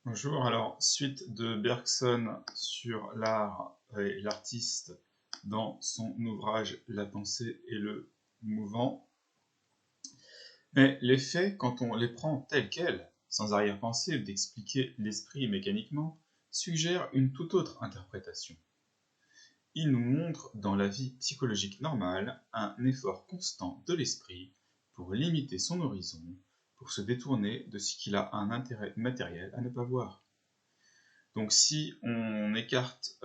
Bonjour, alors suite de Bergson sur l'art et l'artiste dans son ouvrage La pensée et le mouvant. Mais les faits, quand on les prend tels quels, sans arrière-pensée d'expliquer l'esprit mécaniquement, suggèrent une toute autre interprétation. Ils nous montrent dans la vie psychologique normale un effort constant de l'esprit pour limiter son horizon, pour se détourner de ce qu'il a un intérêt matériel à ne pas voir. Donc si on écarte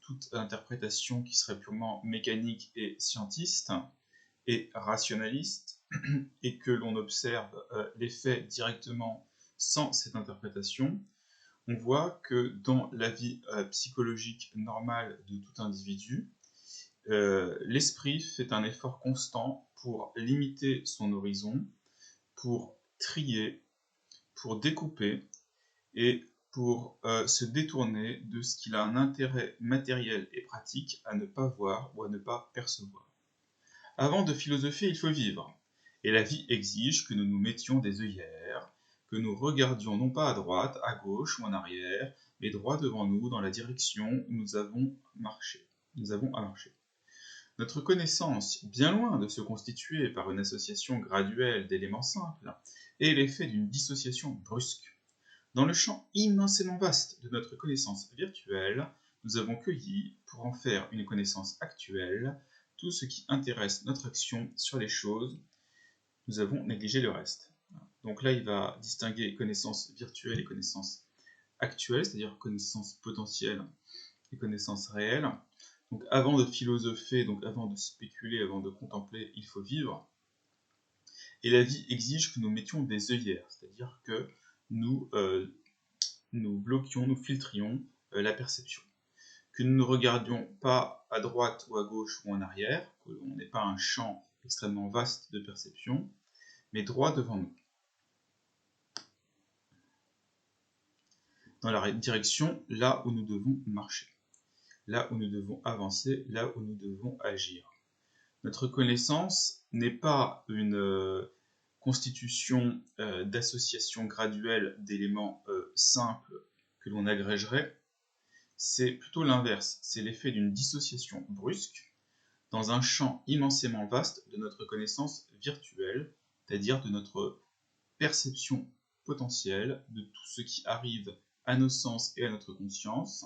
toute interprétation qui serait purement mécanique et scientiste et rationaliste, et que l'on observe les faits directement sans cette interprétation, on voit que dans la vie psychologique normale de tout individu, l'esprit fait un effort constant pour limiter son horizon, pour trier, pour découper, et pour se détourner de ce qu'il a un intérêt matériel et pratique à ne pas voir ou à ne pas percevoir. Avant de philosopher, il faut vivre, et la vie exige que nous nous mettions des œillères, que nous regardions non pas à droite, à gauche ou en arrière, mais droit devant nous dans la direction où nous avons à marcher. Notre connaissance, bien loin de se constituer par une association graduelle d'éléments simples, est l'effet d'une dissociation brusque. Dans le champ immensément vaste de notre connaissance virtuelle, nous avons cueilli, pour en faire une connaissance actuelle, tout ce qui intéresse notre action sur les choses. Nous avons négligé le reste. Donc là, il va distinguer connaissance virtuelle et connaissance actuelle, c'est-à-dire connaissance potentielle et connaissance réelle. Donc avant de philosopher, donc avant de spéculer, avant de contempler, il faut vivre. Et la vie exige que nous mettions des œillères, c'est-à-dire que nous bloquions, nous filtrions la perception. Que nous ne regardions pas à droite ou à gauche ou en arrière, que l'on n'ait pas un champ extrêmement vaste de perception, mais droit devant nous. Dans la direction là où nous devons marcher, là où nous devons avancer, là où nous devons agir. Notre connaissance n'est pas une constitution d'association graduelle d'éléments simples que l'on agrégerait. C'est plutôt l'inverse, c'est l'effet d'une dissociation brusque dans un champ immensément vaste de notre connaissance virtuelle, c'est-à-dire de notre perception potentielle, de tout ce qui arrive à nos sens et à notre conscience,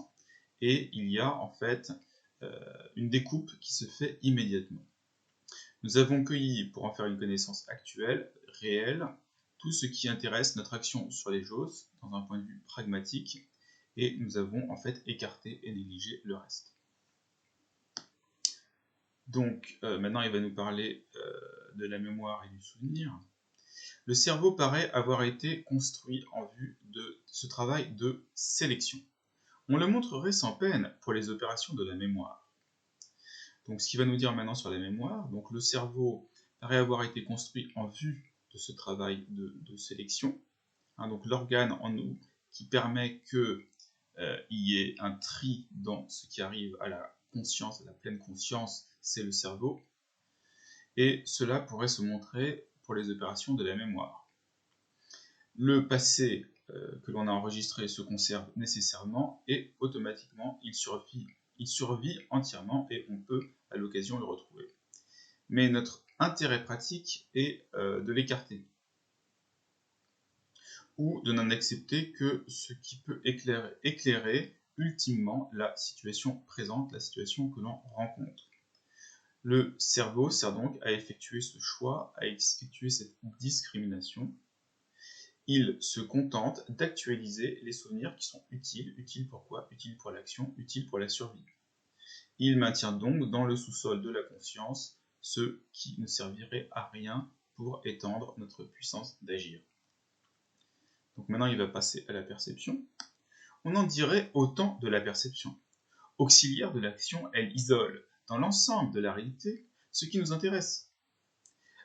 et il y a en fait une découpe qui se fait immédiatement. Nous avons cueilli, pour en faire une connaissance actuelle, réelle, tout ce qui intéresse notre action sur les choses, dans un point de vue pragmatique, et nous avons en fait écarté et négligé le reste. Donc maintenant il va nous parler de la mémoire et du souvenir. Le cerveau paraît avoir été construit en vue de ce travail de sélection. On le montrerait sans peine pour les opérations de la mémoire. Donc ce qu'il va nous dire maintenant sur la mémoire, donc le cerveau paraît avoir été construit en vue de ce travail de sélection. Donc l'organe en nous qui permet qu'il y ait un tri dans ce qui arrive à la conscience, à la pleine conscience, c'est le cerveau. Et cela pourrait se montrer pour les opérations de la mémoire. Le passé que l'on a enregistré se conserve nécessairement et automatiquement il survit entièrement et on peut à l'occasion le retrouver. Mais notre intérêt pratique est de l'écarter ou de n'en accepter que ce qui peut éclairer ultimement la situation présente, la situation que l'on rencontre. Le cerveau sert donc à effectuer ce choix, à effectuer cette discrimination. Il se contente d'actualiser les souvenirs qui sont utiles. Utiles pour quoi? Utiles pour l'action, utiles pour la survie. Il maintient donc dans le sous-sol de la conscience ce qui ne servirait à rien pour étendre notre puissance d'agir. Donc maintenant il va passer à la perception. On en dirait autant de la perception. Auxiliaire de l'action, elle isole dans l'ensemble de la réalité ce qui nous intéresse.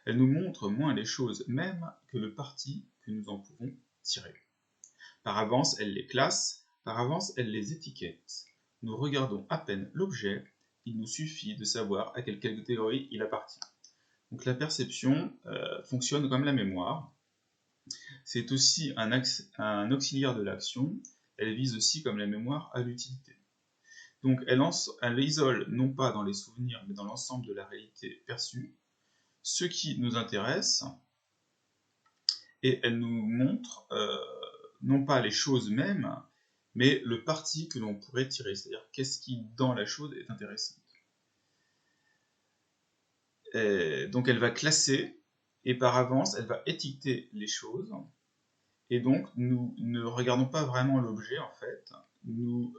Elle nous montre moins les choses mêmes que le parti que nous en pouvons tirer. Par avance, elle les classe, par avance, elle les étiquette. Nous regardons à peine l'objet, il nous suffit de savoir à quelle catégorie il appartient. Donc la perception fonctionne comme la mémoire. C'est aussi un auxiliaire de l'action. Elle vise aussi, comme la mémoire, à l'utilité. Donc elle isole non pas dans les souvenirs, mais dans l'ensemble de la réalité perçue, ce qui nous intéresse, et elle nous montre non pas les choses mêmes, mais le parti que l'on pourrait tirer, c'est-à-dire qu'est-ce qui dans la chose est intéressant. Et donc elle va classer, et par avance elle va étiqueter les choses, et donc nous ne regardons pas vraiment l'objet en fait, nous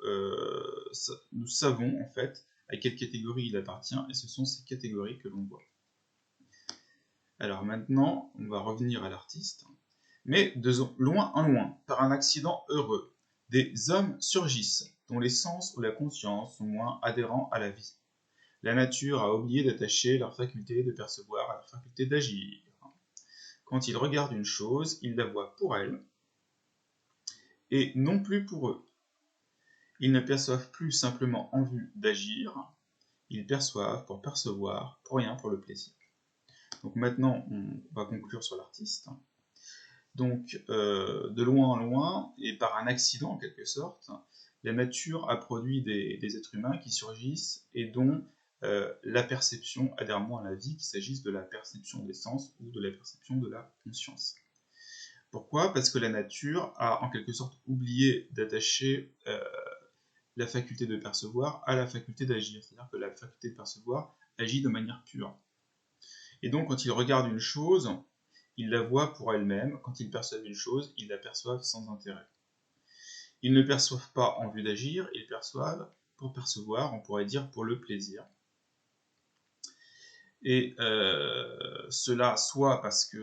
savons en fait à quelle catégorie il appartient, et ce sont ces catégories que l'on voit. Alors maintenant, on va revenir à l'artiste. Mais de loin en loin, par un accident heureux, des hommes surgissent, dont les sens ou la conscience sont moins adhérents à la vie. La nature a oublié d'attacher leur faculté de percevoir à leur faculté d'agir. Quand ils regardent une chose, ils la voient pour elle, et non plus pour eux. Ils ne perçoivent plus simplement en vue d'agir, ils perçoivent pour percevoir, pour rien, pour le plaisir. Donc maintenant, on va conclure sur l'artiste. Donc, de loin en loin, et par un accident en quelque sorte, la nature a produit des êtres humains qui surgissent et dont la perception adhère moins à la vie, qu'il s'agisse de la perception des sens ou de la perception de la conscience. Pourquoi? Parce que la nature a en quelque sorte oublié d'attacher la faculté de percevoir à la faculté d'agir. C'est-à-dire que la faculté de percevoir agit de manière pure. Et donc, quand il regarde une chose, ils la voient pour elle-même. Quand ils perçoivent une chose, ils la perçoivent sans intérêt. Ils ne perçoivent pas en vue d'agir, ils perçoivent pour percevoir, on pourrait dire pour le plaisir. Et cela soit parce que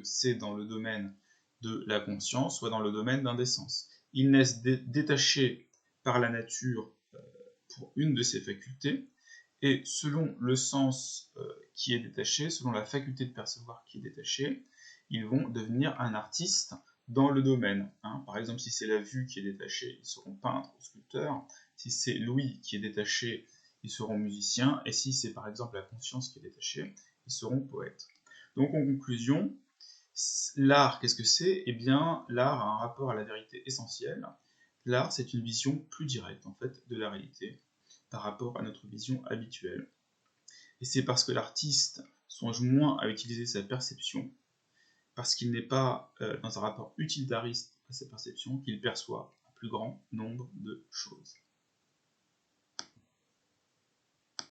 c'est dans le domaine de la conscience, soit dans le domaine d'un des sens. Ils naissent détachés par la nature pour une de ces facultés, et selon le sens qui est détaché, selon la faculté de percevoir qui est détachée, ils vont devenir un artiste dans le domaine. Par exemple, si c'est la vue qui est détachée, ils seront peintres ou sculpteurs. Si c'est l'ouïe qui est détachée, ils seront musiciens. Et si c'est par exemple la conscience qui est détachée, ils seront poètes. Donc en conclusion, l'art, qu'est-ce que c'est? Eh bien, l'art a un rapport à la vérité essentielle. L'art, c'est une vision plus directe en fait de la réalité par rapport à notre vision habituelle. Et c'est parce que l'artiste songe moins à utiliser sa perception, parce qu'il n'est pas dans un rapport utilitariste à sa perception, qu'il perçoit un plus grand nombre de choses.